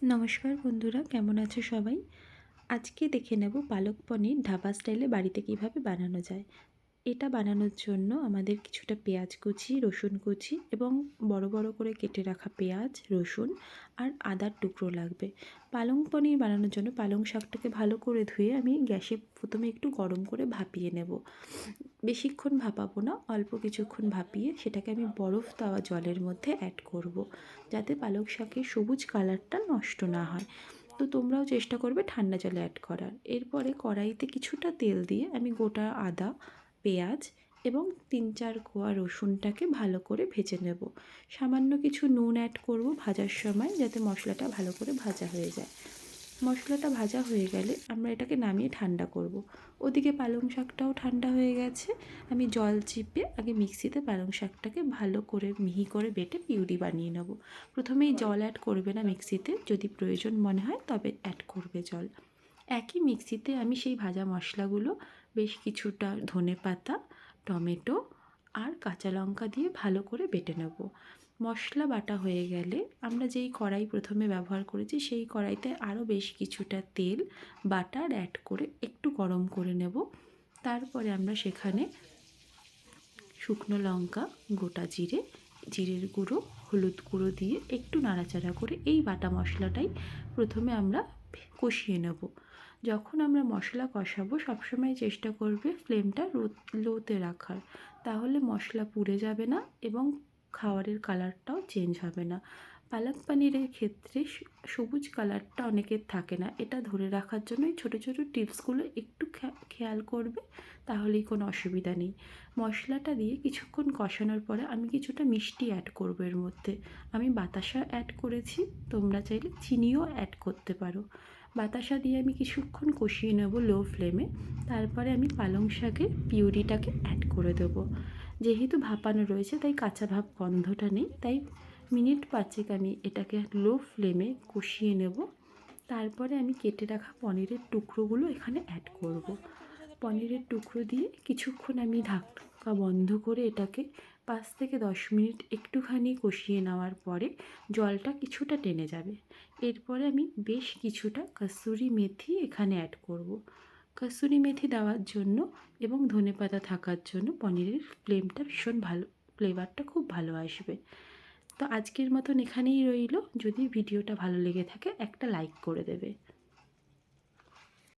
নমস্কার বন্ধুরা, কেমন আছো সবাই? আজকে দেখে নেব পালক পনির ধাবা স্টাইলে বাড়িতে কিভাবে বানানো যায়। এটা বানানোর জন্য আমাদের কিছুটা পেঁয়াজ কুচি, রসুন কুচি এবং বড় বড় করে কেটে রাখা পেঁয়াজ, রসুন আর আদার টুকরো লাগবে। পালং পনির বানানোর জন্য পালং শাকটাকে ভালো করে ধুয়ে আমি গ্যাসে প্রথমে একটু গরম করে ভাপিয়ে নেব। বেশিক্ষণ ভাপাবো না, অল্প কিছুক্ষণ ভাপিয়ে সেটাকে আমি বরফ দেওয়া জলের মধ্যে অ্যাড করব, যাতে পালং শাকের সবুজ কালারটা নষ্ট না হয়। তো তোমরাও চেষ্টা করবে ঠান্ডা জলে অ্যাড করার। এরপরে কড়াইতে কিছুটা তেল দিয়ে আমি গোটা আদা, পেঁয়াজ এবং ৩-৪ কোয়া রসুনটাকে ভালো করে ভেজে নেব। সামান্য কিছু নুন অ্যাড করব ভাজার সময়, যাতে মশলাটা ভালো করে ভাজা হয়ে যায়। মশলাটা ভাজা হয়ে গেলে আমরা এটাকে নামিয়ে ঠান্ডা করব। ওদিকে পালং শাকটাও ঠান্ডা হয়ে গেছে। আমি জল চিপে আগে মিক্সিতে পালং শাকটাকে ভালো করে মিহি করে বেটে পিউরি বানিয়ে নেব। প্রথমেই জল অ্যাড করবে না মিক্সিতে, যদি প্রয়োজন মনে হয় তবে অ্যাড করবে জল। একই মিক্সিতে আমি সেই ভাজা মশলাগুলো বেশ কিছুটা ধনেপাতা, টমেটো আর কাঁচা লঙ্কা দিয়ে ভালো করে বেটে নেব। মশলা বাটা হয়ে গেলে আমরা যেই কড়াই প্রথমে ব্যবহার করেছি সেই কড়াইতে আরও বেশ কিছুটা তেল, বাটার অ্যাড করে একটু গরম করে নেব। তারপরে আমরা সেখানে শুকনো লঙ্কা, গোটা জিরে, জিরের গুঁড়ো, হলুদ গুঁড়ো দিয়ে একটু নাড়াচাড়া করে এই বাটা মশলাটাই প্রথমে আমরা কষিয়ে নেব। যখন আমরা মশলা কষাবো সবসময় চেষ্টা করবে ফ্লেমটা লোতে রাখার, তাহলে মশলা পুড়ে যাবে না এবং খাবারের কালারটাও চেঞ্জ হবে না। পালক পানিরের ক্ষেত্রে সবুজ কালারটা অনেকের থাকে না, এটা ধরে রাখার জন্যই ছোটো ছোটো টিপসগুলো একটু খেয়াল করবে, তাহলেই কোনো অসুবিধা নেই। মশলাটা দিয়ে কিছুক্ষণ কষানোর পরে আমি কিছুটা মিষ্টি অ্যাড করবো এর মধ্যে। আমি বাতাসা অ্যাড করেছি, তোমরা চাইলে চিনিও অ্যাড করতে পারো। বাতাসা দিয়ে আমি কিছুক্ষণ কষিয়ে নেব লো ফ্লেমে। তারপরে আমি পালং শাকের পিউরিটাকে অ্যাড করে দেবো। যেহেতু ভাপানো রয়েছে তাই কাঁচা ভাব গন্ধটা নেই, তাই মিনিট ৫ আমি এটাকে লো ফ্লেমে কষিয়ে নেব। তারপরে আমি কেটে রাখা পনিরের টুকরোগুলো এখানে অ্যাড করব। পনিরের টুকরো দিয়ে কিছুক্ষণ আমি ঢাকা বন্ধ করে এটাকে ৫ থেকে ১০ মিনিট একটুখানি কষিয়ে নেওয়ার পরে জলটা কিছুটা টেনে যাবে। এরপরে আমি বেশ কিছুটা কসুরি মেথি এখানে অ্যাড করব। কসুরি মেথি দেওয়ার জন্য এবং ধনেপাতা থাকার জন্য পনিরের ফ্লেমটা ভীষণ ভালো, ফ্লেভারটা খুব ভালো আসবে। তো আজকের মতন এখানেই রইল। যদি ভিডিওটা ভালো লেগে থাকে একটা লাইক করে দেবে।